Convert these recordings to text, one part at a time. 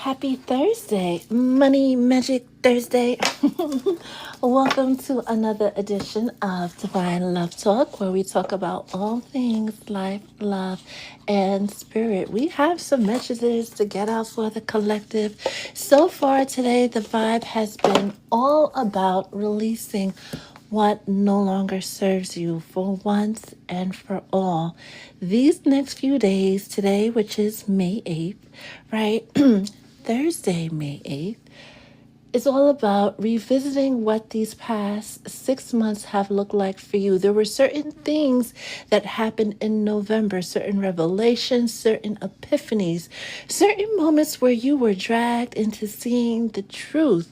Happy Thursday, Money Magic Thursday. Welcome to another edition of Divine Love Talk, where we talk about all things life, love, and spirit. We have some messages to get out for the collective. So far today, the vibe has been all about releasing what no longer serves you for once and for all. These next few days, today, which is May 8th, right? Thursday, May 8th, is all about revisiting what these past 6 months have looked like for you. There were certain things that happened in November, certain revelations, certain epiphanies, certain moments where you were dragged into seeing the truth.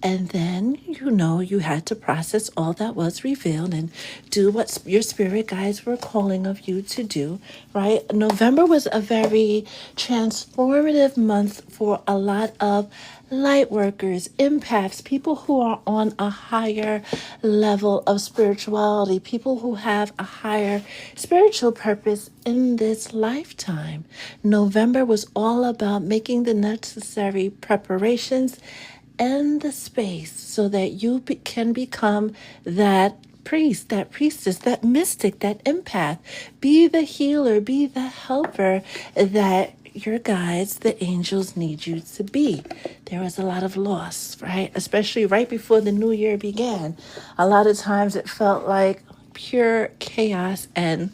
And then, you had to process all that was revealed and do what your spirit guides were calling of you to do, right? November was a very transformative month for a lot of light workers, empaths, people who are on a higher level of spirituality, people who have a higher spiritual purpose in this lifetime. November was all about making the necessary preparations and the space so that you can become that priest, that priestess, that mystic, that empath. Be the healer, be the helper that your guides, the angels, need you to be. There was a lot of loss, right? Especially right before the new year began. A lot of times it felt like pure chaos and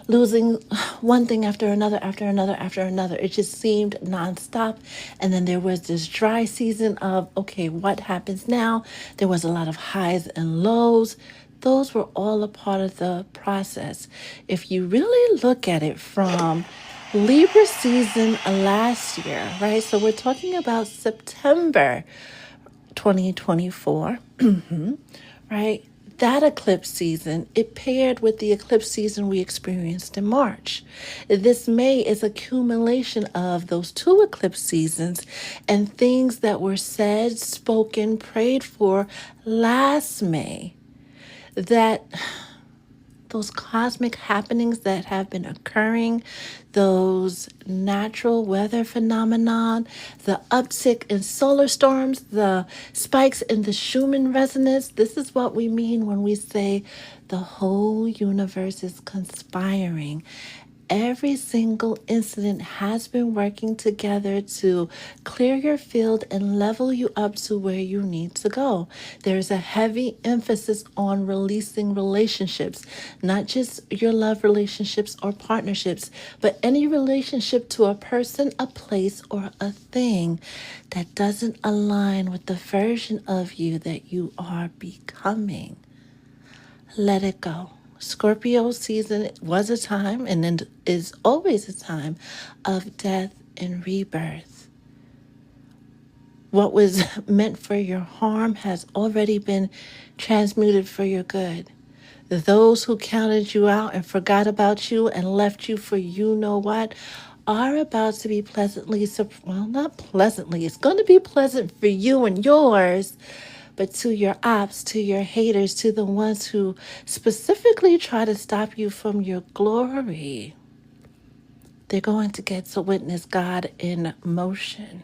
losing one thing after another, after another, after another. It just seemed nonstop. And then there was this dry season of, okay, what happens now? There was a lot of highs and lows. Those were all a part of the process. If you really look at it from Libra season last year, right? So we're talking about September 2024, right? That eclipse season, it paired with the eclipse season we experienced in March. This May is accumulation of those two eclipse seasons and things that were said, spoken, prayed for last May, that those cosmic happenings that have been occurring, those natural weather phenomenon, the uptick in solar storms, the spikes in the Schumann resonance. This is what we mean when we say the whole universe is conspiring. Every single incident has been working together to clear your field and level you up to where you need to go. There's a heavy emphasis on releasing relationships, not just your love relationships or partnerships, but any relationship to a person, a place, or a thing that doesn't align with the version of you that you are becoming. Let it go. Scorpio season was a time and then is always a time of death and rebirth. What was meant for your harm has already been transmuted for your good. Those who counted you out and forgot about you and left you for you know what are about to be pleasantly, well, not pleasantly, it's going to be pleasant for you and yours, but to your ops, to your haters, to the ones who specifically try to stop you from your glory, they're going to get to witness God in motion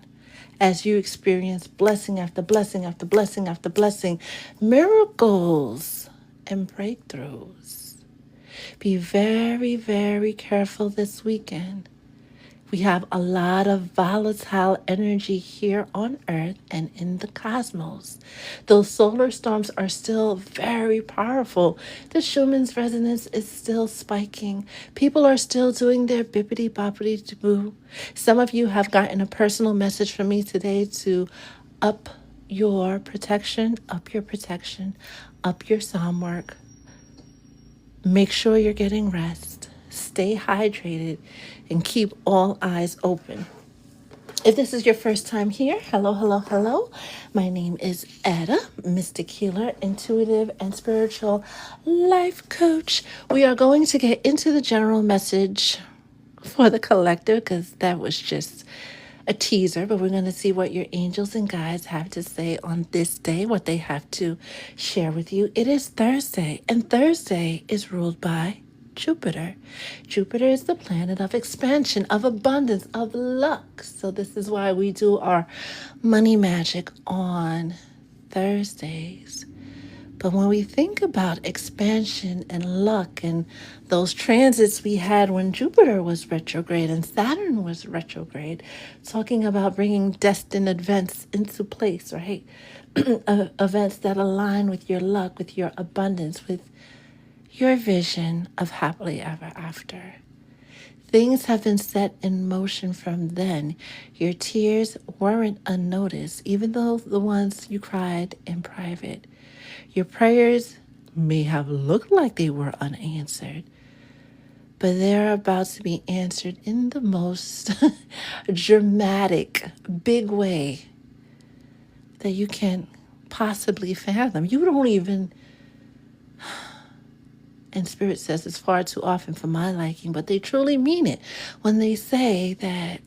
as you experience blessing after blessing after blessing after blessing, miracles and breakthroughs. Be very, very careful this weekend. We have a lot of volatile energy here on Earth and in the cosmos. Those solar storms are still very powerful. The Schumann's resonance is still spiking. People are still doing their bippity boppity boo. Some of you have gotten a personal message from me today to up your protection, up your protection, up your psalm work. Make sure you're getting rest. Stay hydrated and keep all eyes open. If this is your first time here, hello, hello, hello. My name is Etta, Mystic Healer, Intuitive and Spiritual Life Coach. We are going to get into the general message for the collective because that was just a teaser, but we're going to see what your angels and guides have to say on this day, what they have to share with you. It is Thursday, and Thursday is ruled by Jupiter. Jupiter is the planet of expansion, of abundance, of luck. So this is why we do our money magic on Thursdays. But when we think about expansion and luck and those transits we had when Jupiter was retrograde and Saturn was retrograde, talking about bringing destined events into place, right? Events that align with your luck, with your abundance, with your vision of happily ever after. Things have been set in motion from then. Your tears weren't unnoticed, even though the ones you cried in private. Your prayers may have looked like they were unanswered, but they're about to be answered in the most dramatic, big way that you can possibly fathom. You don't even, and Spirit says it's far too often for my liking, but they truly mean it when they say that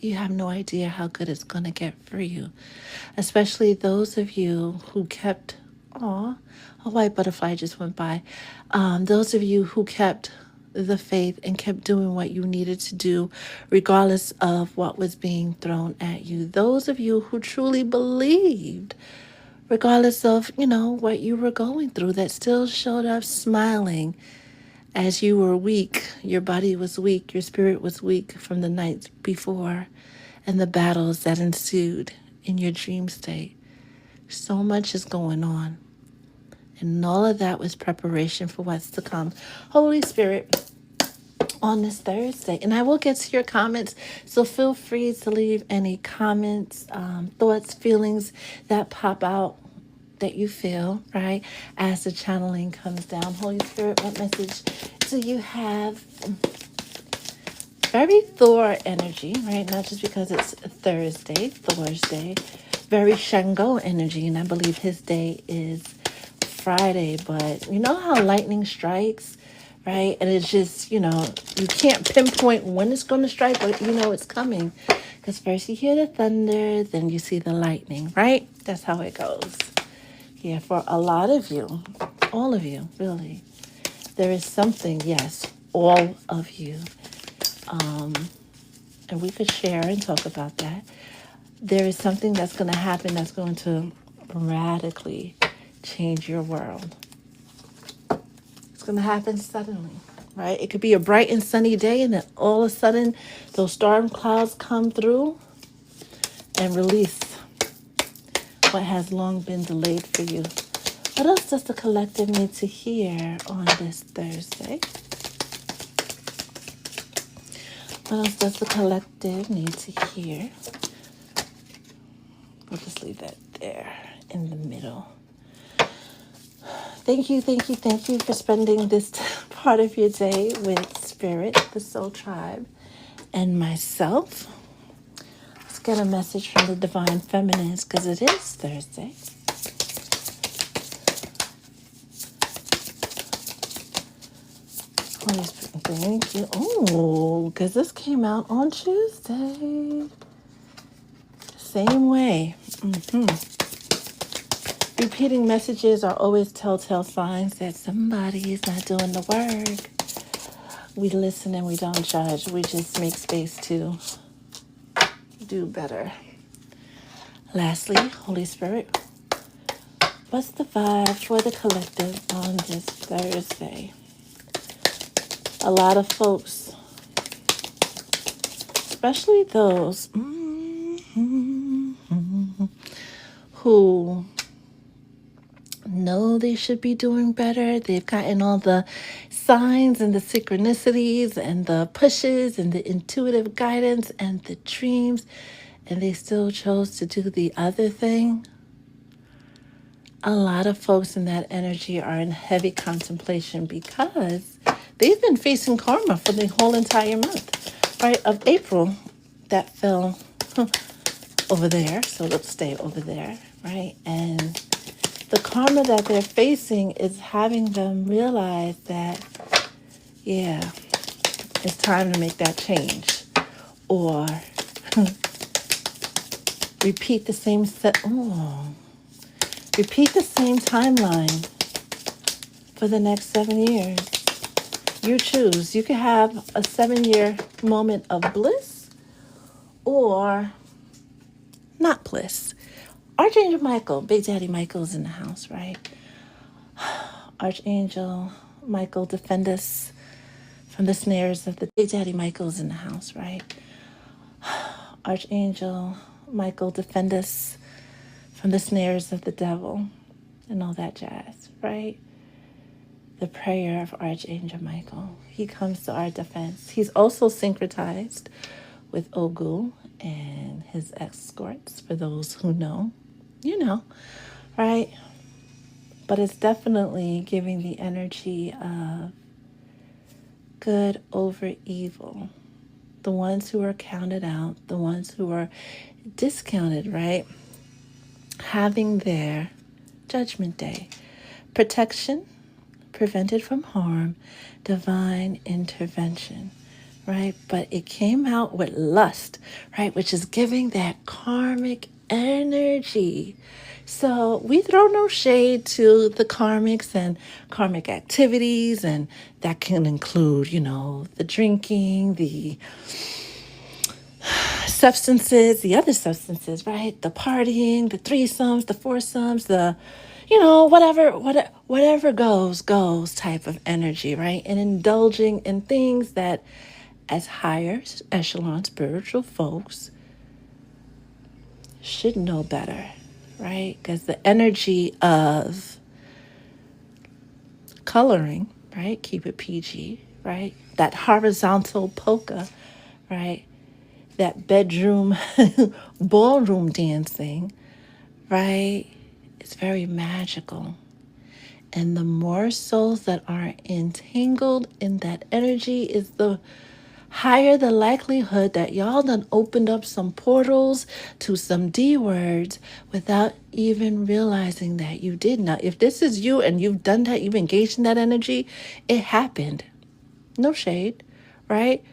you have no idea how good it's going to get for you. Especially those of you who kept, a white butterfly just went by. Those of you who kept the faith and kept doing what you needed to do, regardless of what was being thrown at you. Those of you who truly believed, regardless of, what you were going through, that still showed up smiling as you were weak. Your body was weak. Your spirit was weak from the night before and the battles that ensued in your dream state. So much is going on. And all of that was preparation for what's to come. Holy Spirit, on this Thursday. And I will get to your comments, so feel free to leave any comments, thoughts, feelings that pop out that you feel, right, as the channeling comes down. Holy Spirit, what message do you have? Very Thor energy, right? Not just because it's Thursday, Thor's day. Very Shango energy, and I believe his day is Friday. But you know how lightning strikes, right? And it's just, you can't pinpoint when it's going to strike, but it's coming. Because first you hear the thunder, then you see the lightning, right? That's how it goes. Yeah, for a lot of you, all of you, really, there is something, yes, all of you. And we could share and talk about that. There is something that's going to happen that's going to radically change your world. It's going to happen suddenly, right? It could be a bright and sunny day, and then all of a sudden, those storm clouds come through and release what has long been delayed for you. What else does the collective need to hear on this Thursday? What else does the collective need to hear? We'll just leave that there in the middle. Thank you for spending this part of your day with Spirit, the Soul Tribe, and myself. Let's get a message from the Divine Feminines, because it is Thursday. Holy Spirit, thank you. Oh, because this came out on Tuesday. Same way. Repeating messages are always telltale signs that somebody is not doing the work. We listen and we don't judge. We just make space to do better. Lastly, Holy Spirit, what's the vibe for the collective on this Thursday? A lot of folks, especially those who know they should be doing better. They've gotten all the signs and the synchronicities and the pushes and the intuitive guidance and the dreams, and they still chose to do the other thing. A lot of folks in that energy are in heavy contemplation because they've been facing karma for the whole entire month, right, of April. That fell over there, so let's stay over there, right? And the karma that they're facing is having them realize that, yeah, it's time to make that change. Or repeat the same repeat the same timeline for the next 7 years. You choose. You can have a 7-year moment of bliss or not bliss. Archangel Michael, Big Daddy Michael's in the house, right? Archangel Michael, defend us from the snares of the Big Daddy Michael's in the house, right? Archangel Michael, defend us from the snares of the devil and all that jazz, right? The prayer of Archangel Michael. He comes to our defense. He's also syncretized with Ogu and his escorts, for those who know. You know, right? But it's definitely giving the energy of good over evil. The ones who are counted out, the ones who are discounted, right? Having their judgment day. Protection, prevented from harm, divine intervention, right? But it came out with lust, right? Which is giving that karmic energy. So we throw no shade to the karmics and karmic activities, and that can include, the drinking, the substances, the other substances, right? The partying, the threesomes, the foursomes, the, whatever goes type of energy, right? And indulging in things that as higher echelon spiritual folks should know better, right? Because the energy of coloring, right? Keep it PG, right? That horizontal polka, right? That bedroom ballroom dancing, right? It's very magical. And the more souls that are entangled in that energy is the higher the likelihood that y'all done opened up some portals to some D words without even realizing that you did not. If this is you and you've done that, you've engaged in that energy, it happened. No shade, right?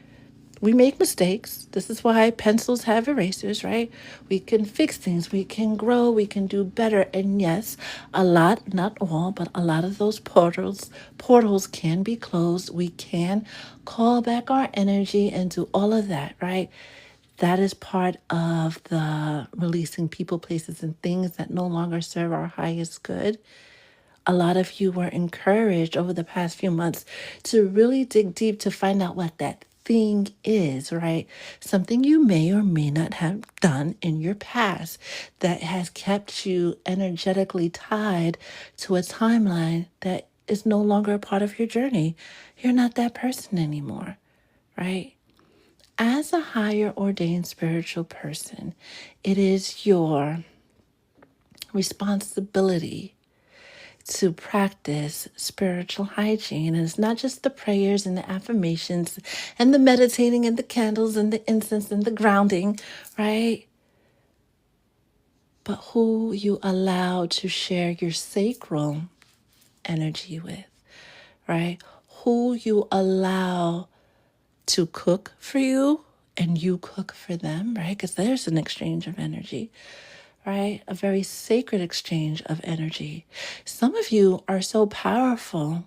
We make mistakes. This is why pencils have erasers, right? We can fix things. We can grow. We can do better. And yes, a lot, not all, but a lot of those portals can be closed. We can call back our energy and do all of that, right? That is part of the releasing people, places, and things that no longer serve our highest good. A lot of you were encouraged over the past few months to really dig deep to find out what that thing is, right? Something you may or may not have done in your past that has kept you energetically tied to a timeline that is no longer a part of your journey. You're not that person anymore, right? As a higher ordained spiritual person, it is your responsibility to practice spiritual hygiene. And it's not just the prayers and the affirmations and the meditating and the candles and the incense and the grounding, right? But who you allow to share your sacral energy with, right? Who you allow to cook for you and you cook for them, right? Because there's an exchange of energy, right? A very sacred exchange of energy. Some of you are so powerful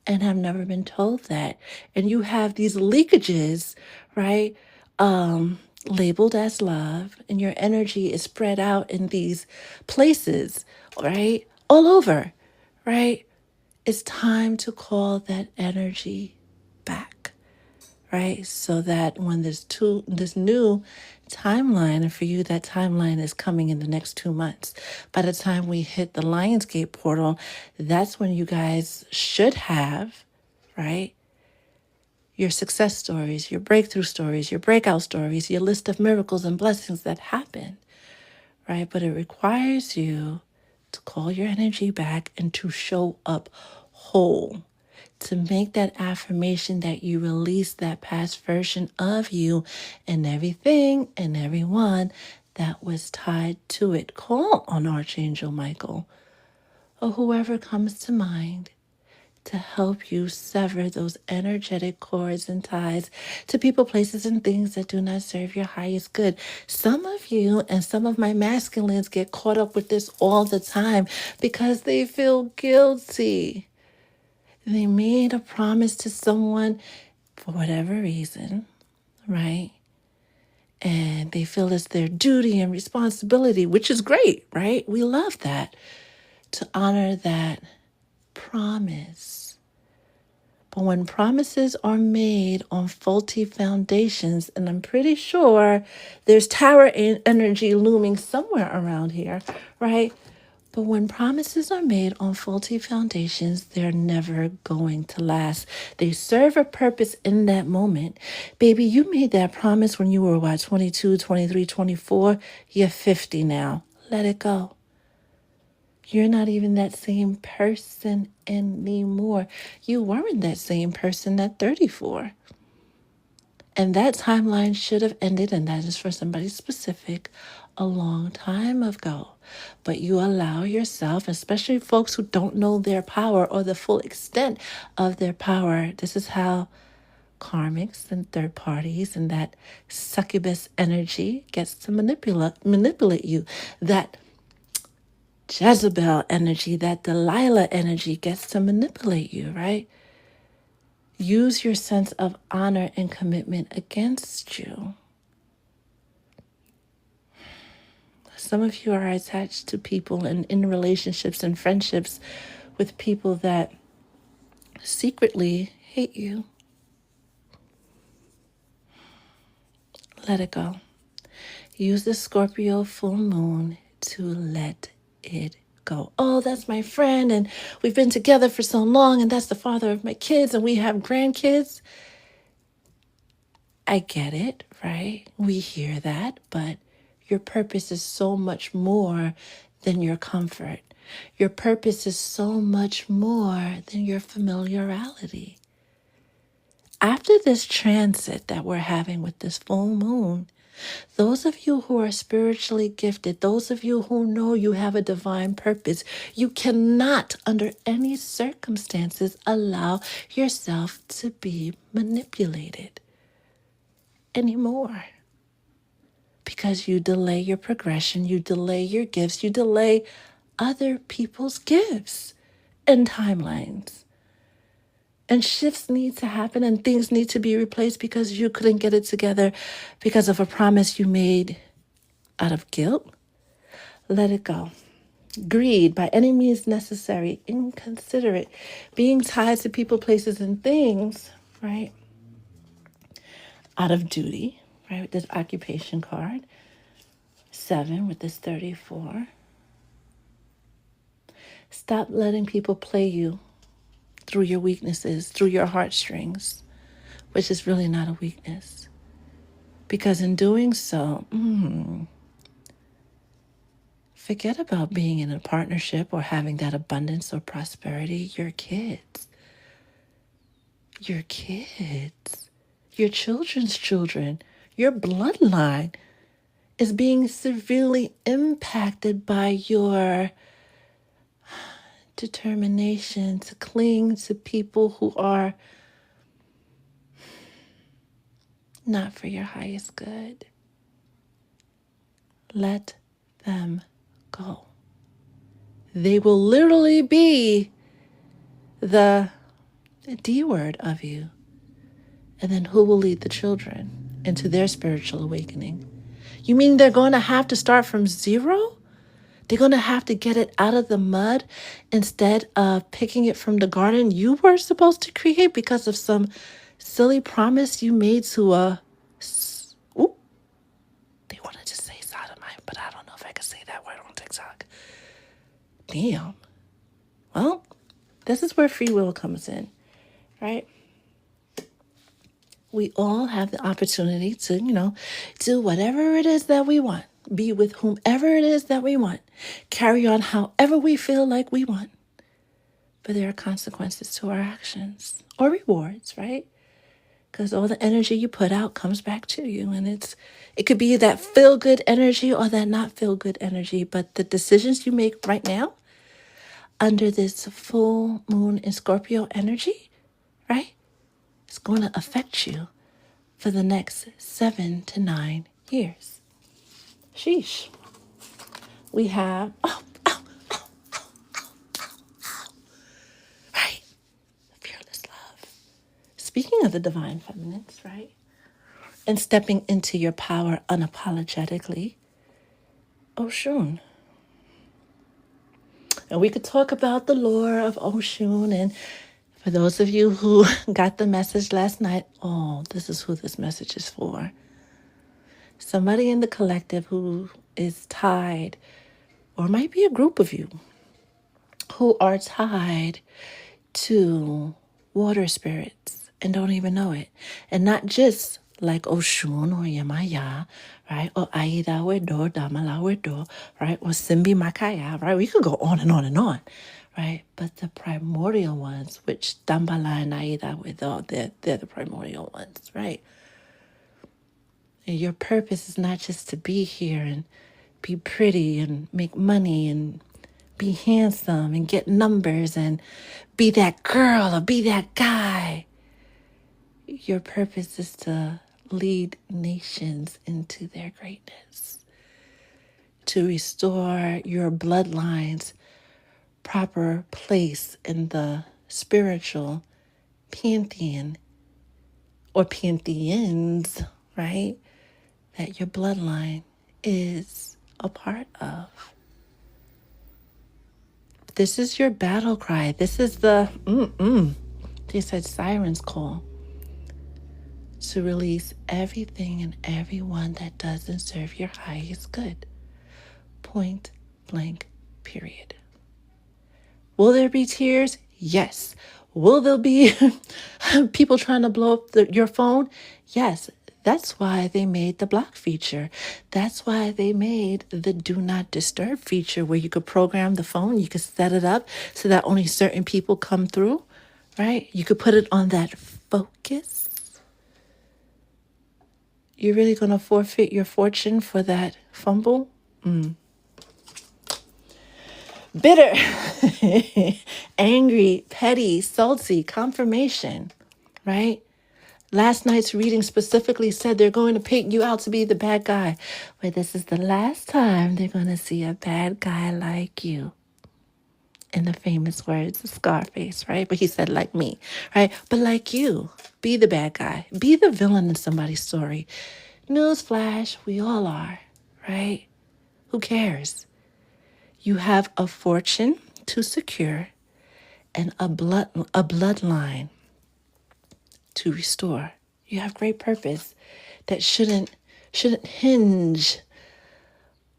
and have never been told that. And you have these leakages, right? Labeled as love, and your energy is spread out in these places, right? All over, right? It's time to call that energy back, right? So that when this new timeline, and for you, that timeline is coming in the next 2 months. By the time we hit the Lionsgate portal, that's when you guys should have, right? Your success stories, your breakthrough stories, your breakout stories, your list of miracles and blessings that happen, right? But it requires you to call your energy back and to show up whole, to make that affirmation that you release that past version of you and everything and everyone that was tied to it. Call on Archangel Michael or whoever comes to mind to help you sever those energetic cords and ties to people, places, and things that do not serve your highest good. Some of you and some of my masculines get caught up with this all the time because they feel guilty. They made a promise to someone for whatever reason, right? And they feel it's their duty and responsibility, which is great, right? We love that, to honor that promise. But when promises are made on faulty foundations, and I'm pretty sure there's tower energy looming somewhere around here, right? But when promises are made on faulty foundations, they're never going to last. They serve a purpose in that moment. Baby, you made that promise when you were, what, 22, 23, 24? You're 50 now. Let it go. You're not even that same person anymore. You weren't that same person at 34. And that timeline should have ended, and that is for somebody specific, a long time ago. But you allow yourself, especially folks who don't know their power or the full extent of their power, this is how karmics and third parties and that succubus energy gets to manipulate you. That Jezebel energy, that Delilah energy gets to manipulate you, right? Use your sense of honor and commitment against you. Some of you are attached to people and in relationships and friendships with people that secretly hate you. Let it go. Use the Scorpio full moon to let it go. Oh, that's my friend, and we've been together for so long, and that's the father of my kids, and we have grandkids. I get it, right? We hear that, but your purpose is so much more than your comfort. Your purpose is so much more than your familiarity. After this transit that we're having with this full moon, those of you who are spiritually gifted, those of you who know you have a divine purpose, you cannot, under any circumstances, allow yourself to be manipulated anymore. Because you delay your progression, you delay your gifts, you delay other people's gifts and timelines. And shifts need to happen and things need to be replaced because you couldn't get it together because of a promise you made out of guilt. Let it go. Greed, by any means necessary, inconsiderate, being tied to people, places, and things, right? Out of duty, right? With this occupation card. 7 with this 34. Stop letting people play you through your weaknesses, through your heartstrings, which is really not a weakness. Because in doing so, forget about being in a partnership or having that abundance or prosperity. Your kids, your children's children, your bloodline is being severely impacted by your determination to cling to people who are not for your highest good. Let them go. They will literally be the D word of you. And then who will lead the children into their spiritual awakening? You mean they're going to have to start from zero? They're going to have to get it out of the mud instead of picking it from the garden you were supposed to create because of some silly promise you made to they wanted to say sodomite, but I don't know if I could say that word on TikTok. Damn. Well, this is where free will comes in, right? We all have the opportunity to, do whatever it is that we want, be with whomever it is that we want, carry on however we feel like we want. But there are consequences to our actions or rewards, right? Because all the energy you put out comes back to you. And it could be that feel-good energy or that not feel-good energy. But the decisions you make right now under this full moon in Scorpio energy, right? It's going to affect you for the next 7 to 9 years. Sheesh. We have, right, of the divine feminines, right? And stepping into your power unapologetically. Oshun. And we could talk about the lore of Oshun. And for those of you who got the message last night, oh, this is who this message is for. Somebody in the collective who is tied, or might be a group of you, who are tied to water spirits and don't even know it. And not just like Oshun or Yamaya, right? Or Aida Wedo, Damala Wedo, right? Or Simbi Makaya, right? We could go on and on and on, right? But the primordial ones, which Dambala and Aida Wedo, they're the primordial ones, right? And your purpose is not just to be here and be pretty and make money and be handsome and get numbers and be that girl or be that guy. Your purpose is to lead nations into their greatness, to restore your bloodline's proper place in the spiritual pantheon or pantheons, right? That your bloodline is a part of. This is your battle cry. This is the, they said siren's call to release everything and everyone that doesn't serve your highest good. Point blank, period. Will there be tears? Yes. Will there be people trying to blow up your phone? Yes. That's why they made the block feature. That's why they made the do not disturb feature where you could program the phone. You could set it up so that only certain people come through, right? You could put it on that focus. You're really going to forfeit your fortune for that fumble? Bitter, angry, petty, salty, confirmation, right? Last night's reading specifically said they're going to paint you out to be the bad guy. But this is the last time they're going to see a bad guy like you. In the famous words of Scarface, right? But he said like me, right? But like you, be the bad guy. Be the villain in somebody's story. Newsflash, we all are, right? Who cares? You have a fortune to secure and a bloodline to restore. You have great purpose that shouldn't hinge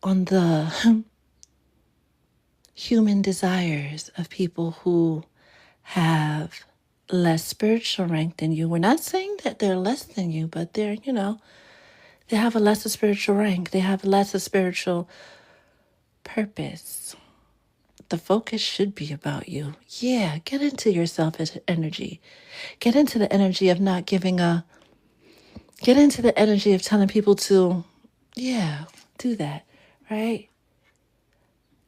on the human desires of people who have less spiritual rank than you. We're not saying that they're less than you, but they're, they have a lesser spiritual rank. They have lesser spiritual purpose. The focus should be about you. Yeah, get into your selfish energy. Get into the energy of not giving a, get into the energy of telling people to, do that, right?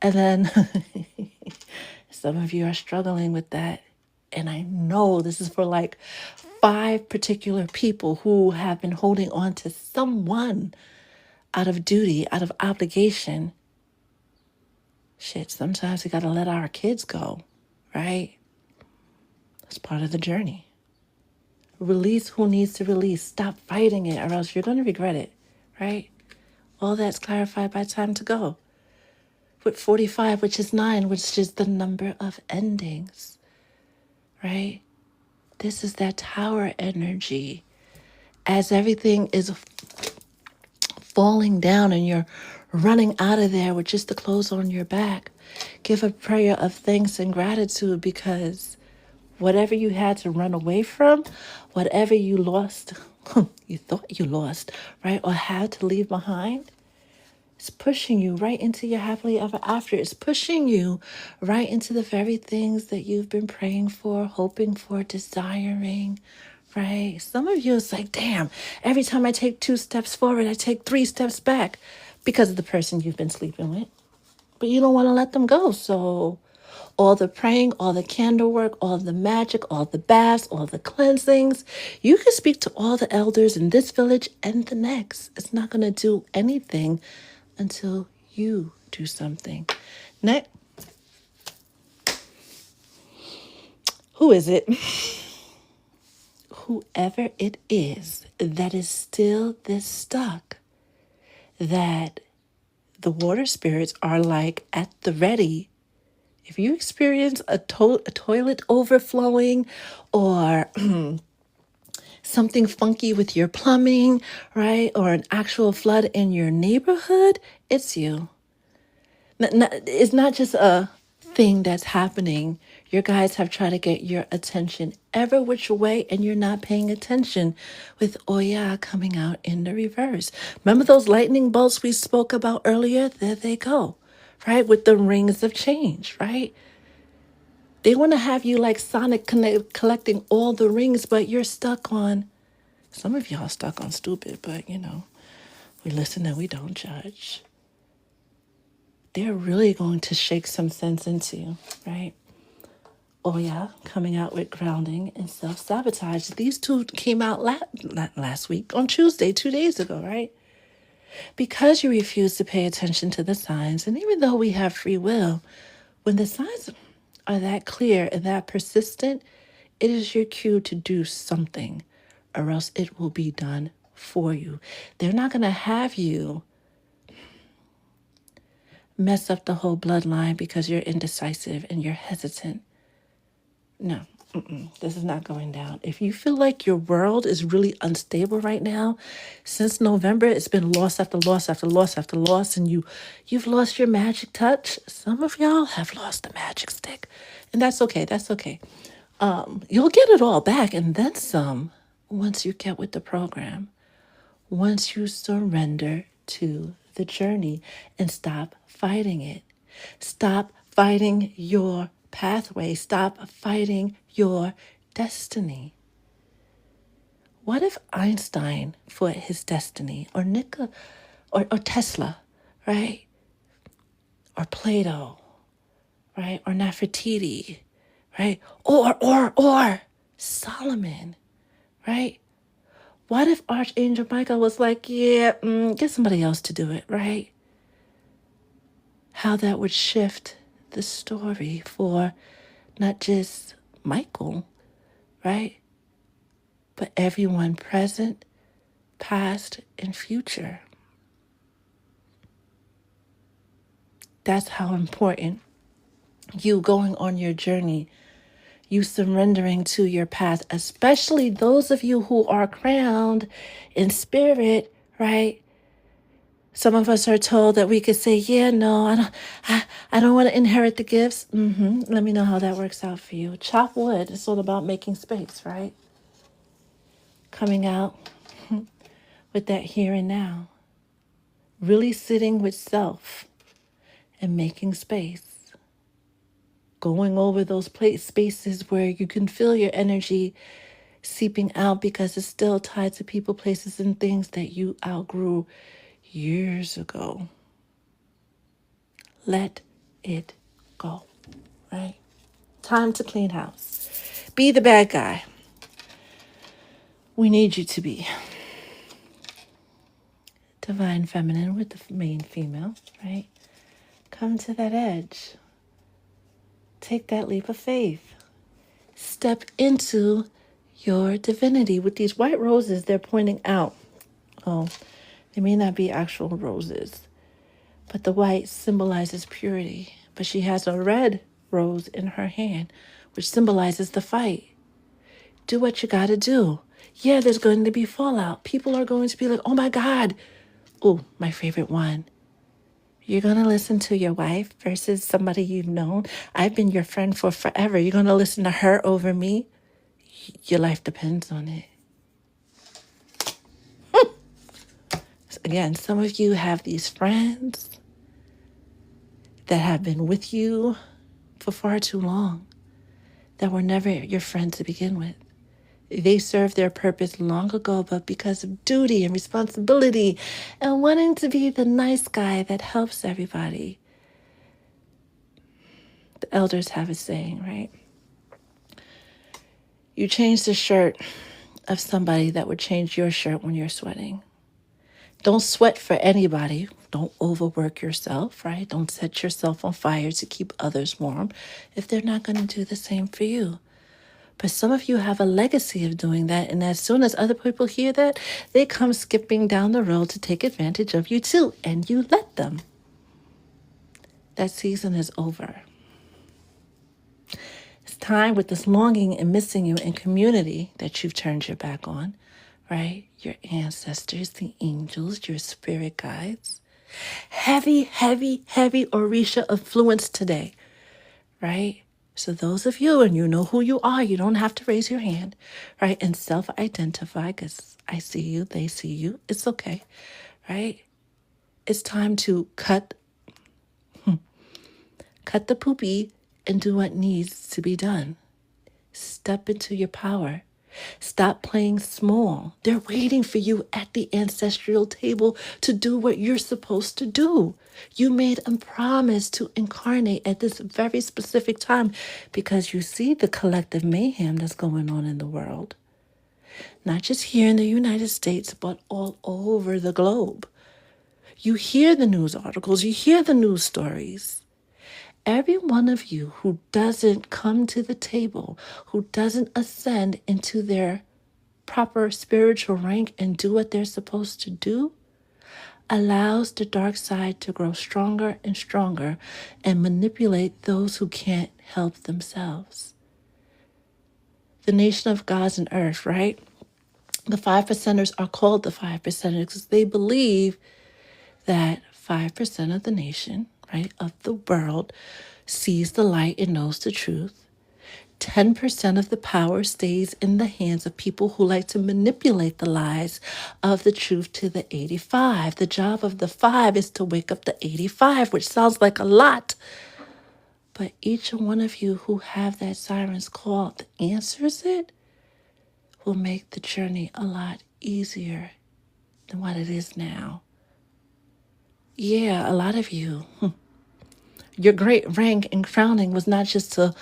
And then some of you are struggling with that. And I know this is for like 5 particular people who have been holding on to someone out of duty, out of obligation. Shit, sometimes we got to let our kids go, right? That's part of the journey. Release who needs to release. Stop fighting it or else you're going to regret it, right? All that's clarified by time to go. With 45, which is 9, which is the number of endings, right? This is that tower energy. As everything is falling down and you're running out of there with just the clothes on your back, give a prayer of thanks and gratitude because whatever you had to run away from, whatever you lost, you thought you lost, right? Or had to leave behind, it's pushing you right into your happily ever after. It's pushing you right into the very things that you've been praying for, hoping for, desiring, right? Some of you, it's like, damn, every time I take 2 steps forward, I take 3 steps back because of the person you've been sleeping with. But you don't want to let them go. So all the praying, all the candle work, all the magic, all the baths, all the cleansings, you can speak to all the elders in this village and the next. It's not going to do anything until you do something. Next. Who is it? whoever it is that is still this stuck, that the water spirits are like at the ready. If you experience a toilet overflowing or something funky with your plumbing, right? Or an actual flood in your neighborhood, it's you. It's not just a thing that's happening. Your guides have tried to get your attention every which way, and you're not paying attention with Oya coming out in the reverse. Remember those lightning bolts we spoke about earlier? There they go, right? With the rings of change, right? They want to have you like Sonic collecting all the rings, but you're stuck on, some of y'all stuck on stupid, but we listen and we don't judge. They're really going to shake some sense into you, right? Oya coming out with grounding and self-sabotage. These two came out last week on Tuesday, 2 days ago, right? Because you refuse to pay attention to the signs, and even though we have free will, when the signs are that clear and that persistent, it is your cue to do something, or else it will be done for you. They're not going to have you mess up the whole bloodline because you're indecisive and you're hesitant. No, this is not going down. If you feel like your world is really unstable right now, since November, it's been loss after loss after loss after loss, and you've lost your magic touch. Some of y'all have lost the magic stick, and that's okay. That's okay. You'll get it all back and then some once you get with the program. Once you surrender to the journey and stop fighting it. Stop fighting your pathway. Stop fighting your destiny. What if Einstein fought his destiny, or Nikola, or Tesla, right? Or Plato, right? Or Nefertiti, right? Or Solomon, right? What if Archangel Michael was like, yeah, get somebody else to do it, right? How that would shift the story for not just Michael, right? But everyone present, past, and future. That's how important you going on your journey, you surrendering to your path, especially those of you who are crowned in spirit, right? Some of us are told that we could say, yeah, no, I don't want to inherit the gifts. Let me know how that works out for you. Chop wood. It's all about making space, right? Coming out with that here and now. Really sitting with self and making space. Going over those spaces where you can feel your energy seeping out because it's still tied to people, places, and things that you outgrew years ago. Let it go, right? Time to clean house. Be the bad guy. We need you to be divine feminine with the main female, right? Come to that edge. Take that leap of faith. Step into your divinity. With these white roses, they're pointing out. Oh, they may not be actual roses, but the white symbolizes purity. But she has a red rose in her hand, which symbolizes the fight. Do what you gotta do. Yeah, there's going to be fallout. People are going to be like, oh my God. Oh, my favorite one. You're going to listen to your wife versus somebody you've known. I've been your friend for forever. You're going to listen to her over me. Your life depends on it. Again, some of you have these friends that have been with you for far too long, that were never your friends to begin with. They served their purpose long ago, but because of duty and responsibility and wanting to be the nice guy that helps everybody. The elders have a saying, right? You change the shirt of somebody that would change your shirt when you're sweating. Don't sweat for anybody. Don't overwork yourself, right? Don't set yourself on fire to keep others warm if they're not going to do the same for you. But some of you have a legacy of doing that. And as soon as other people hear that, they come skipping down the road to take advantage of you too. And you let them. That season is over. It's time with this longing and missing you in community that you've turned your back on, right? Your ancestors, the angels, your spirit guides. Heavy, heavy, heavy Orisha influence today, right? So those of you, and you know who you are, you don't have to raise your hand, right? And self-identify, because I see you, they see you. It's okay, right? It's time to cut the poopy and do what needs to be done. Step into your power. Stop playing small. They're waiting for you at the ancestral table to do what you're supposed to do. You made a promise to incarnate at this very specific time because you see the collective mayhem that's going on in the world. Not just here in the United States, but all over the globe. You hear the news articles, you hear the news stories. Every one of you who doesn't come to the table, who doesn't ascend into their proper spiritual rank and do what they're supposed to do, allows the dark side to grow stronger and stronger and manipulate those who can't help themselves. The nation of gods and earth, right? The 5%ers are called the 5%ers because they believe that 5% of the nation, right, of the world, sees the light and knows the truth. 10% of the power stays in the hands of people who like to manipulate the lies of the truth to the 85. The job of the 5 is to wake up the 85, which sounds like a lot. But each one of you who have that siren's call that answers it will make the journey a lot easier than what it is now. Yeah, a lot of you. Your great rank and crowning was not just to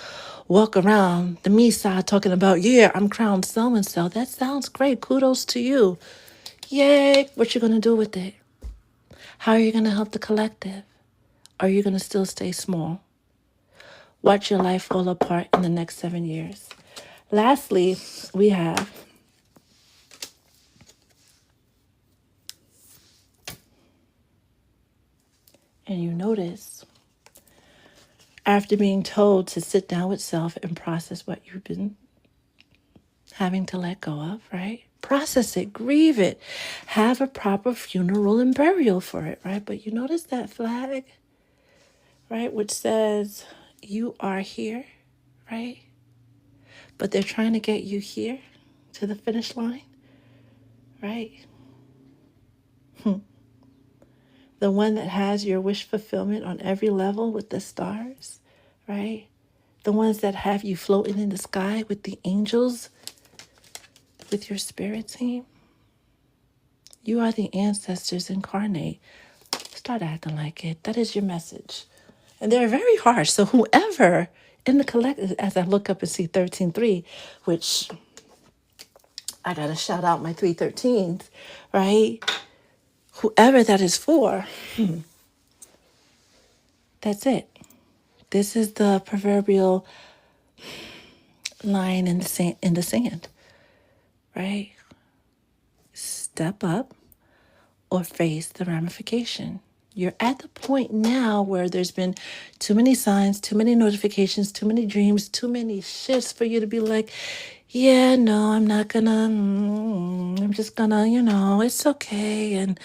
walk around the me side talking about, yeah, I'm crowned so-and-so. That sounds great. Kudos to you. Yay. What you going to do with it? How are you going to help the collective? Are you going to still stay small? Watch your life fall apart in the next 7 years. Lastly, we have and you notice after being told to sit down with self and process what you've been having to let go of, right? Process it, grieve it, have a proper funeral and burial for it, right? But you notice that flag, right? Which says you are here, right? But they're trying to get you here to the finish line, right? The one that has your wish fulfillment on every level with the stars, right? The ones that have you floating in the sky with the angels, with your spirit team. You are the ancestors incarnate. Start acting like it. That is your message. And they're very harsh. So whoever in the collective, as I look up and see 13.3, which I got to shout out my 313s, right? Whoever that is for, that's it. This is the proverbial line in the sand, right? Step up or face the ramification. You're at the point now where there's been too many signs, too many notifications, too many dreams, too many shifts for you to be like, yeah, no, I'm not gonna, I'm just gonna, it's okay. And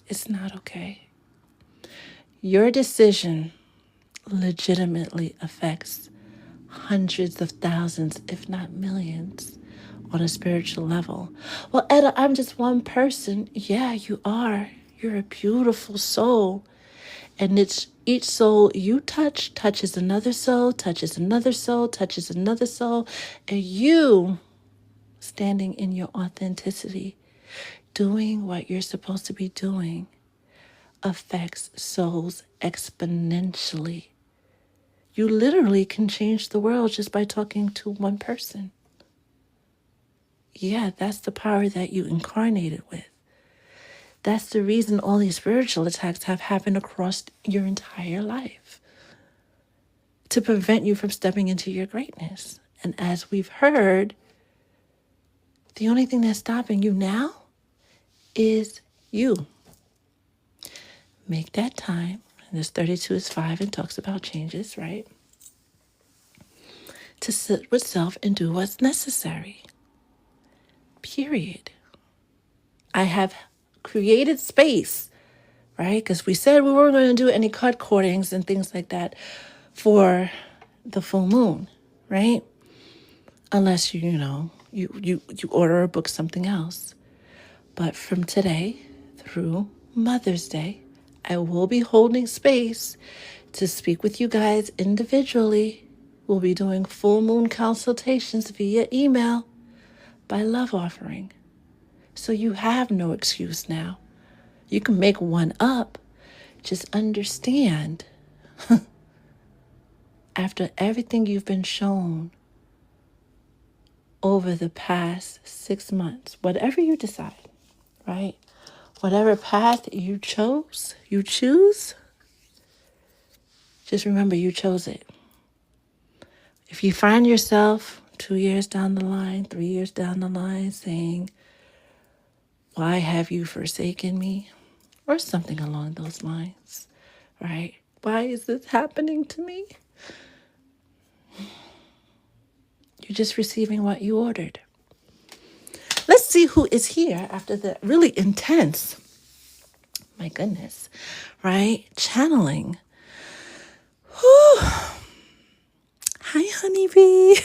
it's not okay. Your decision legitimately affects hundreds of thousands, if not millions, on a spiritual level. Well, Etta, I'm just one person. Yeah, you are. You're a beautiful soul. And it's each soul you touch touches another soul, touches another soul, touches another soul. And you, standing in your authenticity, doing what you're supposed to be doing, affects souls exponentially. You literally can change the world just by talking to one person. Yeah, that's the power that you incarnated with. That's the reason all these spiritual attacks have happened across your entire life. to prevent you from stepping into your greatness. And as we've heard, the only thing that's stopping you now is you. Make that time. And this 32 is 5 and talks about changes, right? To sit with self and do what's necessary. Period. I have created space, right? Because we said we weren't going to do any cut cordings and things like that for the full moon, right? Unless you order or book something else. But from today through Mother's Day, I will be holding space to speak with you guys individually. We'll be doing full moon consultations via email by love offering. So you have no excuse now. You can make one up. Just understand, after everything you've been shown over the past 6 months, whatever you decide, right? Whatever path you choose, just remember you chose it. If you find yourself 2 years down the line, 3 years down the line saying, why have you forsaken me? Or something along those lines, right? Why is this happening to me? You're just receiving what you ordered. Let's see who is here after the really intense, my goodness, right? Channeling. Whew. Hi, honeybee.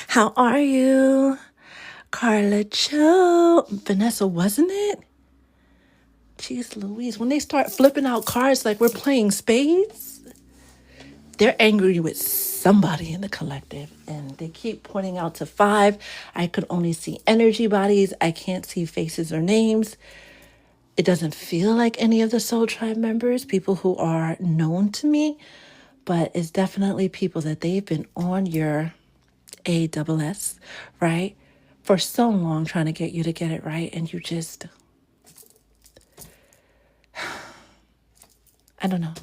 How are you? Carla Cho. Vanessa, wasn't it? Jeez Louise, when they start flipping out cards like we're playing spades, they're angry with somebody in the collective. And they keep pointing out to 5. I could only see energy bodies. I can't see faces or names. It doesn't feel like any of the Soul Tribe members, people who are known to me, but it's definitely people that they've been on your ASS, right? For so long trying to get you to get it right. And you just, I don't know.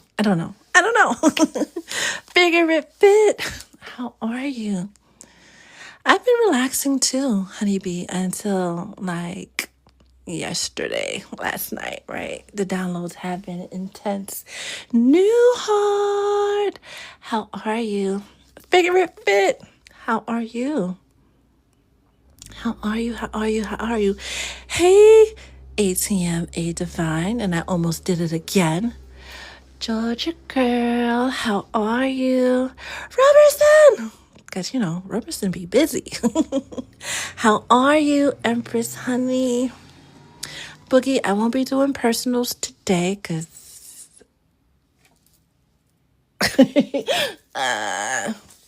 Figure it fit. How are you? I've been relaxing too, honeybee, until like last night, right? The downloads have been intense. New Heart, how are you? Figure it fit. How are you? How are you? Hey, ATM A Divine, and I almost did it again. Georgia girl, how are you? Robertson! Because, Robertson be busy. How are you, Empress Honey? Boogie, I won't be doing personals today because...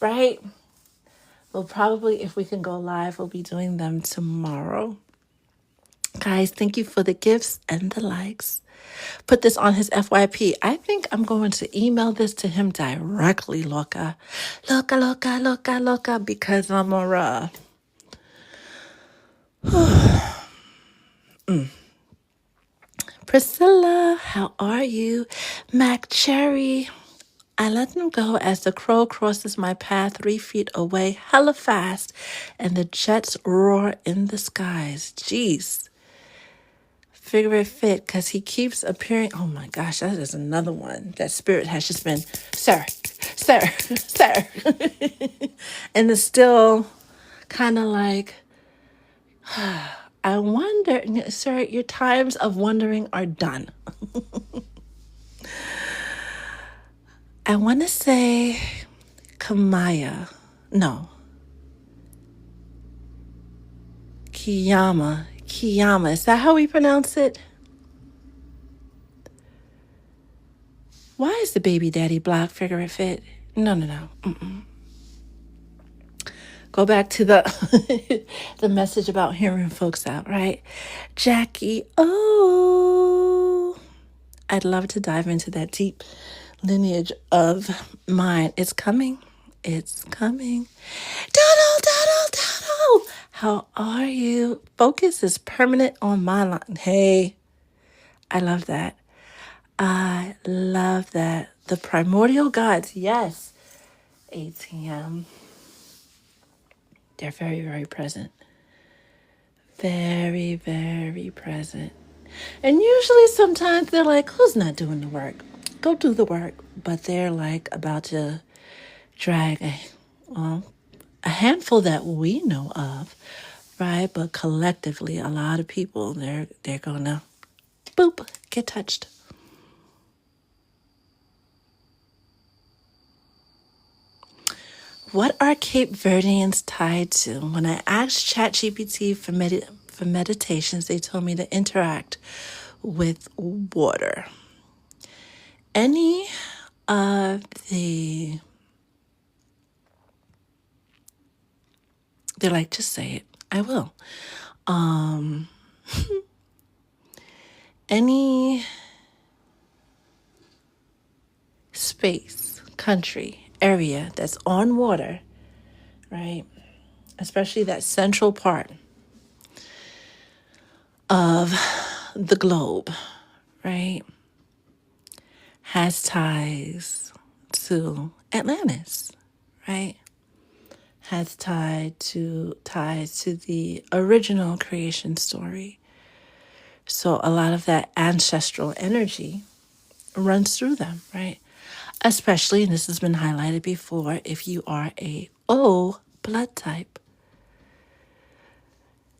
right? Well, probably if we can go live, we'll be doing them tomorrow. Guys, thank you for the gifts and the likes. Put this on his FYP. I think I'm going to email this to him directly, Loca, because I'm a Priscilla, how are you? Mac Cherry, I let them go as the crow crosses my path 3 feet away, hella fast, and the jets roar in the skies. Jeez. Figure it fit, because he keeps appearing. Oh my gosh, that is another one. That spirit has just been, sir. And it's still kind of like, I wonder, sir, your times of wondering are done. I want to say Kiyama. Is that how we pronounce it? Why is the baby daddy black? Figure it fit. No. Mm-mm. Go back to the the message about hearing folks out, right? Jackie, I'd love to dive into that deep lineage of mine. It's coming. Doodle. How are you? Focus is permanent on my line. Hey, I love that. I love that. The primordial gods, yes. ATM. They're very, very present. Very, very present. And usually sometimes they're like, who's not doing the work? Go do the work. But they're like about to drag a handful that we know of, right? But collectively, a lot of people, they're gonna boop, get touched. What are Cape Verdeans tied to? When I asked ChatGPT for meditations, they told me to interact with water. Any of the, they're like, just say it. I will. Any space, country, area that's on water, right? Especially that central part of the globe, right? Has ties to Atlantis, right? Has ties to the original creation story. So a lot of that ancestral energy runs through them, right? Especially, and this has been highlighted before, if you are a O blood type.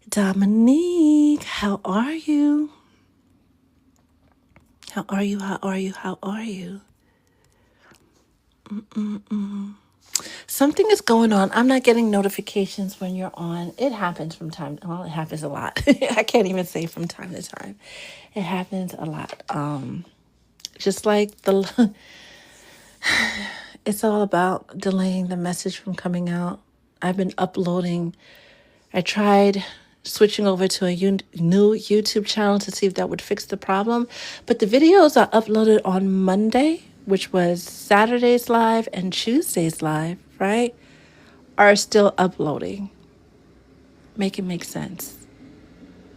Dominique, how are you? How are you? How are you? How are you? Something is going on. I'm not getting notifications when you're on. It happens from time. Well, it happens a lot. I can't even say from time to time. It happens a lot. Just like it's all about delaying the message from coming out. I've been uploading. I tried switching over to a new YouTube channel to see if that would fix the problem. But the videos are uploaded on Monday, which was Saturday's live and Tuesday's live, right? Are still uploading. Make it make sense.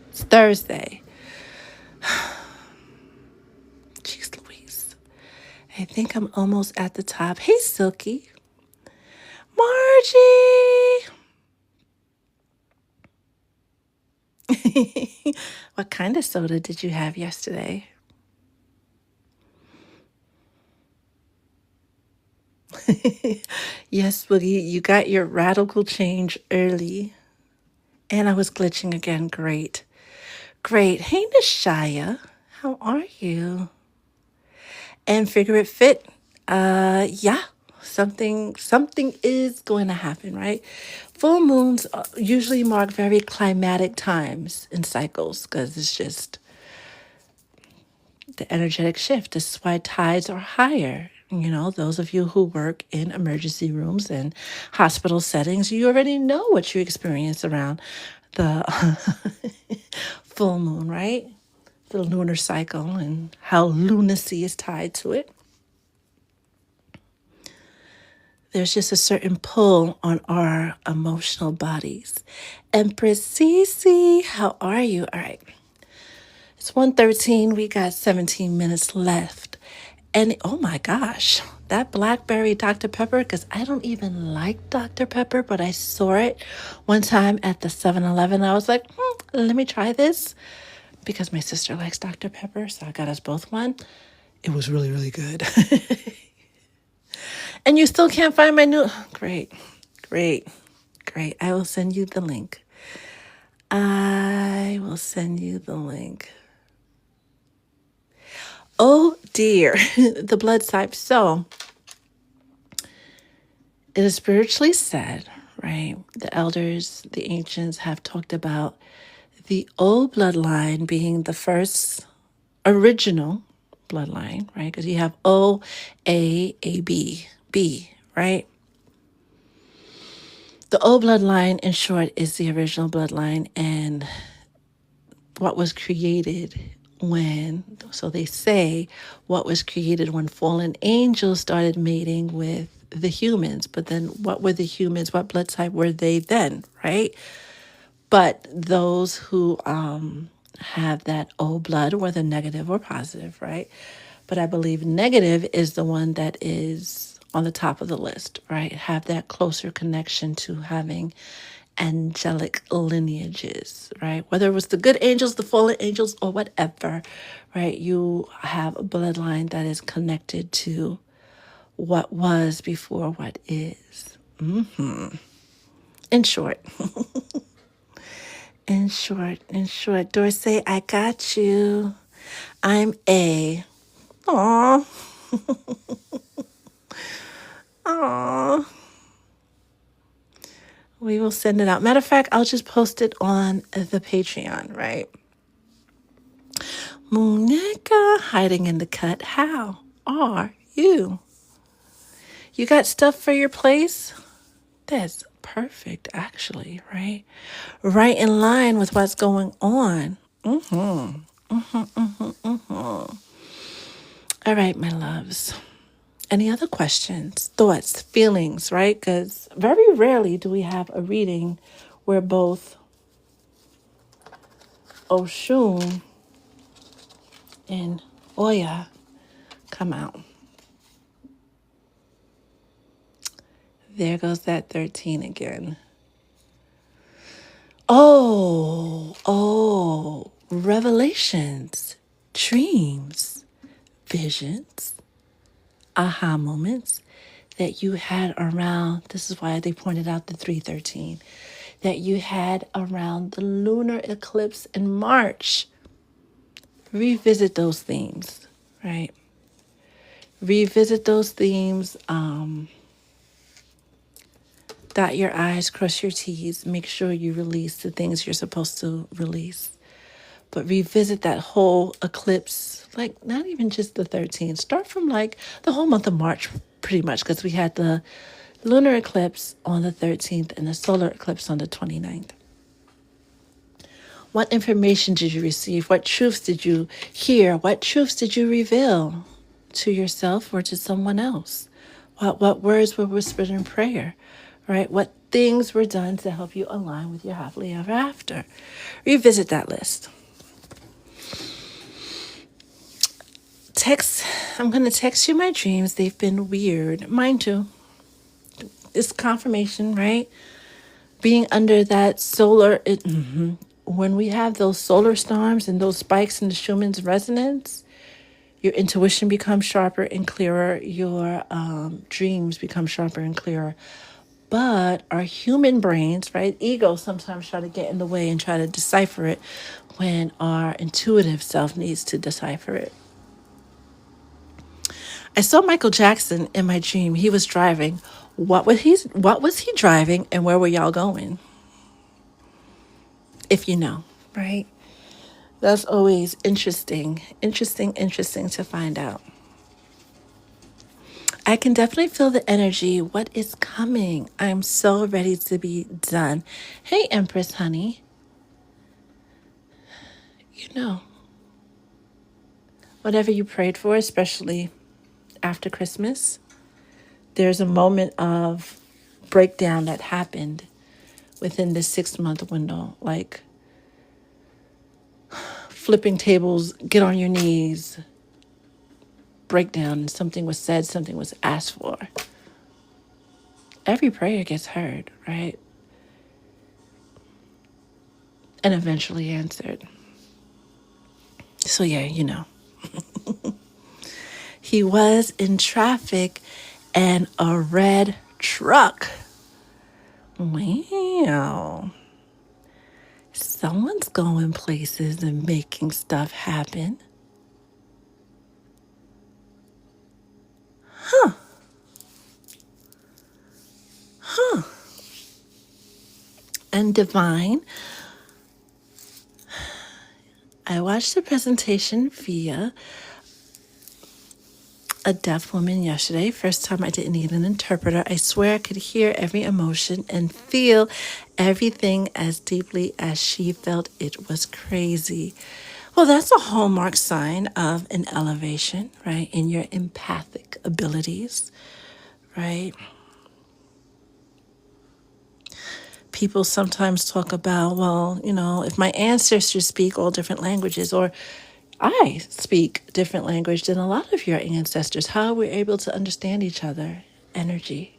It's Thursday. Jeez Louise. I think I'm almost at the top. Hey, Silky. Margie. What kind of soda did you have yesterday? Yes, Boogie, you got your radical change early. And I was glitching again. Great. Great. Hey, Nishaya. How are you? And figure it fit. Yeah. Something is going to happen, right? Full moons usually mark very climatic times in cycles because it's just the energetic shift. This is why tides are higher. You know, those of you who work in emergency rooms and hospital settings, you already know what you experience around the full moon, right? The lunar cycle and how lunacy is tied to it. There's just a certain pull on our emotional bodies. Empress Cece, how are you? All right. It's 1:13. We got 17 minutes left. And oh my gosh, that blackberry Dr. Pepper, because I don't even like Dr. Pepper, but I saw it one time at the 7-Eleven. I was like, let me try this because my sister likes Dr. Pepper. So I got us both one. It was really, really good. And you still can't find my new. Great. I will send you the link. Oh dear, the blood type. So it is spiritually said, right? The elders, the ancients have talked about the O bloodline being the first original bloodline, right? Because you have O, A, B, B, right? The O bloodline, in short, is the original bloodline and what was created so they say, what was created when fallen angels started mating with the humans. But then what were the humans? What blood type were they then, right? But those who have that O blood, whether negative or positive, right? But I believe negative is the one that is on the top of the list, right? Have that closer connection to having angelic lineages, right? Whether it was the good angels, the fallen angels, or whatever, right? You have a bloodline that is connected to what was before what is. In short, in short, Dorsey, I got you. I'm A. Aw, aw. We will send it out. Matter of fact, I'll just post it on the Patreon, right? Monica, hiding in the cut. How are you? You got stuff for your place? That's perfect, actually, right? Right in line with what's going on. All right, my loves. Any other questions, thoughts, feelings, right? Because very rarely do we have a reading where both Oshun and Oya come out. There goes that 13 again. Oh, revelations, dreams, visions, aha moments that you had around, this is why they pointed out the 313, that you had around the lunar eclipse in March. Revisit those themes, right? Revisit those themes. Dot your I's, cross your T's. Make sure you release the things you're supposed to release. But revisit that whole eclipse, like not even just the 13th. Start from like the whole month of March, pretty much, because we had the lunar eclipse on the 13th and the solar eclipse on the 29th. What information did you receive? What truths did you hear? What truths did you reveal to yourself or to someone else? What words were whispered in prayer, right? What things were done to help you align with your happily ever after? Revisit that list. I'm going to text you my dreams. They've been weird. Mine too. It's confirmation, right? Being under that solar, when we have those solar storms and those spikes in the Schumann's resonance, your intuition becomes sharper and clearer. Your dreams become sharper and clearer. But our human brains, right? Ego sometimes try to get in the way and try to decipher it when our intuitive self needs to decipher it. I saw Michael Jackson in my dream. He was driving. What was he driving, and where were y'all going? If you know, right? That's always interesting to find out. I can definitely feel the energy. What is coming? I'm so ready to be done. Hey, Empress, honey. You know, whatever you prayed for, especially after Christmas, there's a moment of breakdown that happened within this 6-month window, like flipping tables, get on your knees, breakdown, something was said, something was asked for. Every prayer gets heard, right? And eventually answered. So yeah, you know. He was in traffic and a red truck. Wow. Someone's going places and making stuff happen. Huh. And divine, I watched the presentation via a deaf woman yesterday. First time I didn't need an interpreter. I swear I could hear every emotion and feel everything as deeply as she felt. It was crazy. Well, that's a hallmark sign of an elevation, right? In your empathic abilities, right? People sometimes talk about, well, you know, if my ancestors speak all different languages, or I speak different language than a lot of your ancestors. How we're able to understand each other. Energy.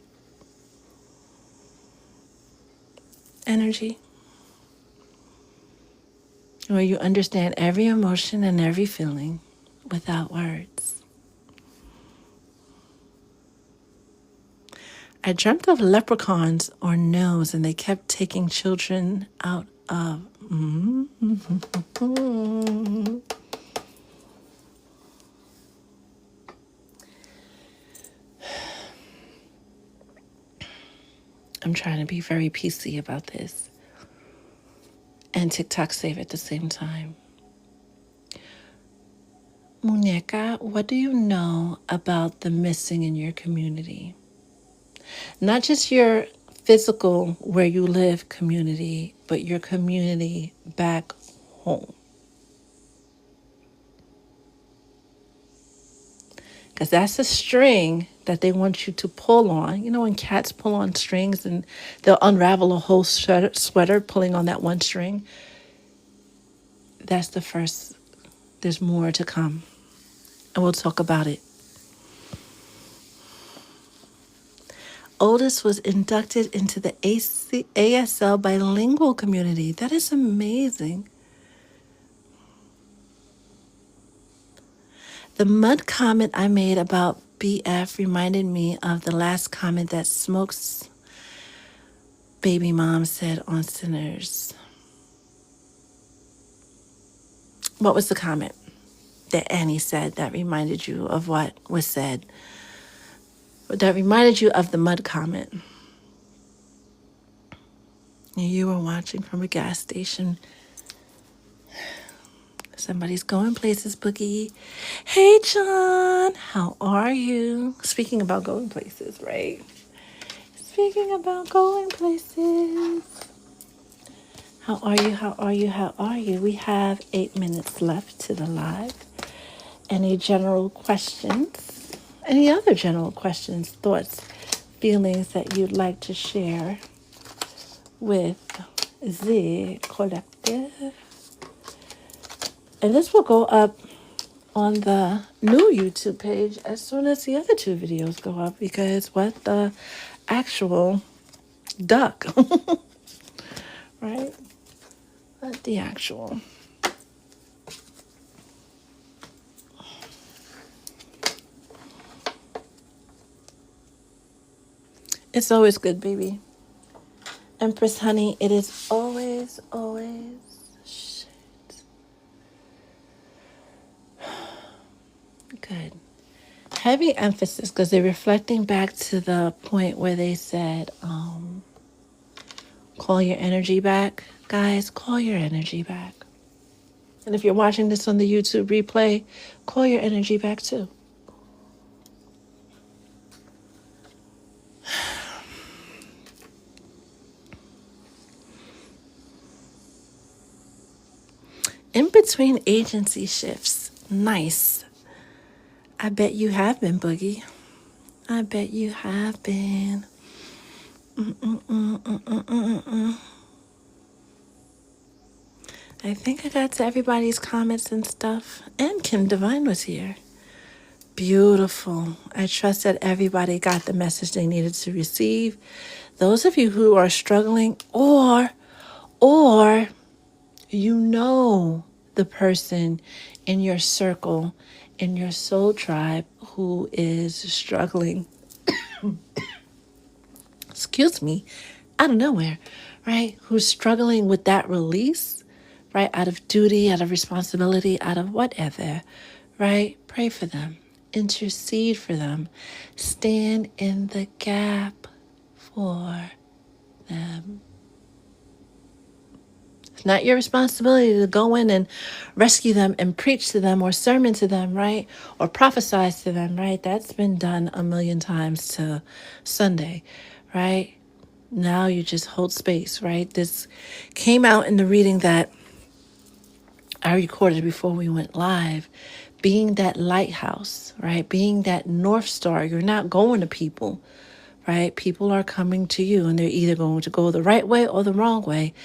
Energy. Where you understand every emotion and every feeling without words. I dreamt of leprechauns or gnomes, and they kept taking children out of. I'm trying to be very PC about this and TikTok save at the same time. Muñeca, what do you know about the missing in your community? Not just your physical, where you live community, but your community back home. Because that's a string that they want you to pull on. You know, when cats pull on strings and they'll unravel a whole sweater pulling on that one string. That's the first. There's more to come. And we'll talk about it. Otis was inducted into the ASL bilingual community. That is amazing. The mud comment I made about BF reminded me of the last comment that Smoke's baby mom said on Sinners. What was the comment that Annie said that reminded you of what was said? That reminded you of the mud comment? You were watching from a gas station. Somebody's going places, Boogie. Hey, John, how are you? Speaking about going places, right? Speaking about going places. How are you? How are you? How are you? We have 8 minutes left to the live. Any general questions? Any other general questions, thoughts, feelings that you'd like to share with the collective? And this will go up on the new YouTube page as soon as the other two videos go up, because what the actual duck, right? What the actual. It's always good, baby. Empress Honey, it is always, always shit. Good. Heavy emphasis, because they're reflecting back to the point where they said, call your energy back. Guys, call your energy back. And if you're watching this on the YouTube replay, call your energy back too. In between agency shifts. Nice. I bet you have been, Boogie. I bet you have been. I think I got to everybody's comments and stuff. And Kim Devine was here. Beautiful. I trust that everybody got the message they needed to receive. Those of you who are struggling, or you know the person in your circle, in your soul tribe who is struggling, excuse me, out of nowhere, right? Who's struggling with that release, right? Out of duty, out of responsibility, out of whatever, right? Pray for them. Intercede for them. Stand in the gap for them. It's not your responsibility to go in and rescue them and preach to them or sermon to them, right? Or prophesize to them, right? That's been done a million times to Sunday, right? Now you just hold space, right? This came out in the reading that I recorded before we went live. Being that lighthouse, right? Being that North Star. You're not going to people, right? People are coming to you, and they're either going to go the right way or the wrong way.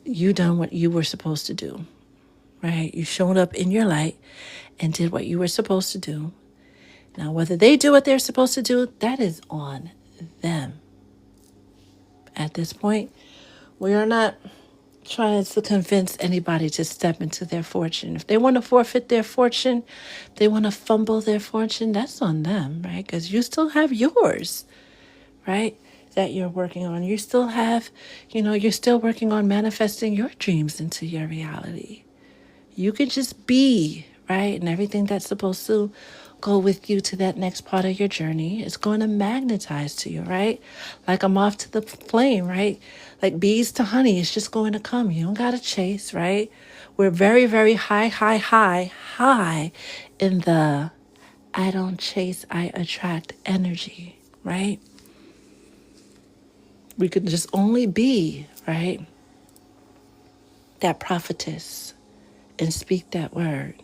You done what you were supposed to do, right? You showed up in your light and did what you were supposed to do. Now, whether they do what they're supposed to do, that is on them. At this point, we are not trying to convince anybody to step into their fortune. If they want to forfeit their fortune, they want to fumble their fortune, that's on them, right? Because you still have yours, right? That you're working on. You still have, you're still working on manifesting your dreams into your reality. You can just be, right? And everything that's supposed to go with you to that next part of your journey is going to magnetize to you, right? Like I'm off to the flame, right? Like bees to honey, it's just going to come. You don't got to chase, right? We're very, very high in the I don't chase, I attract energy, right? We could just only be, right? That prophetess and speak that word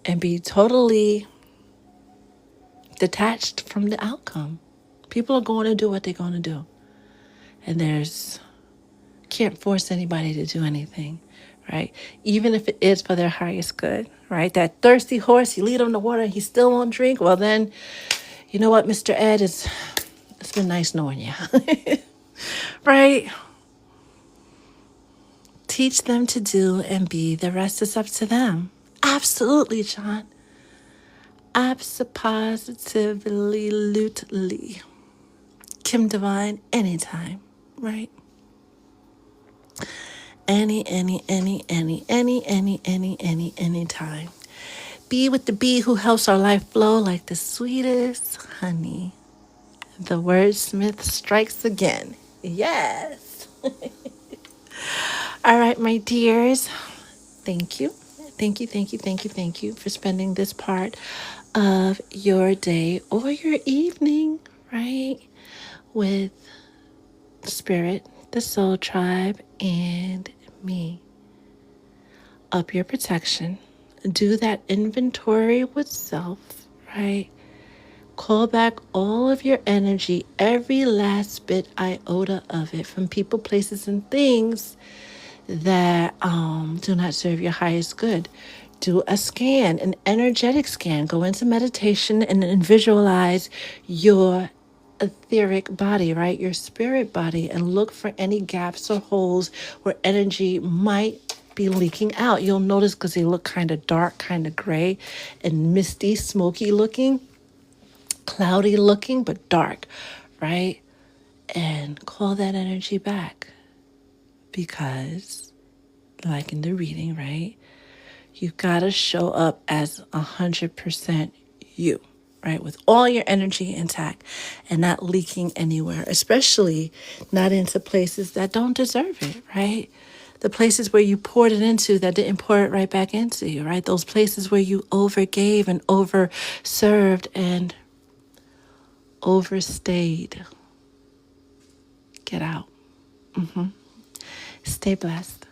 and be totally detached from the outcome. People are going to do what they're going to do. And can't force anybody to do anything, right? Even if it is for their highest good, right? That thirsty horse, you lead him to water and he still won't drink. Well, then, you know what, Mr. Ed, it's been nice knowing you, right? Teach them to do and be. The rest is up to them. Absolutely, John. Absolutely, lutely. Kim Divine, anytime, right? Any time. Be with the bee who helps our life flow like the sweetest honey. The wordsmith strikes again. Yes. All right, my dears. Thank you. Thank you for spending this part of your day or your evening, right? With Spirit, the Soul Tribe, and me. Up your protection. Do that inventory with self, right? Call back all of your energy, every last bit iota of it from people, places, and things that do not serve your highest good. Do a scan, an energetic scan. Go into meditation and visualize your etheric body, right? Your spirit body, and look for any gaps or holes where energy might be leaking out. You'll notice because they look kind of dark, kind of gray and misty, smoky looking, cloudy looking, but dark, right? And call that energy back because, like in the reading, right? You gotta show up as 100% you, right? With all your energy intact and not leaking anywhere, especially not into places that don't deserve it, right? The places where you poured it into that didn't pour it right back into you, right? Those places where you overgave and overserved and overstayed. Get out. Stay blessed.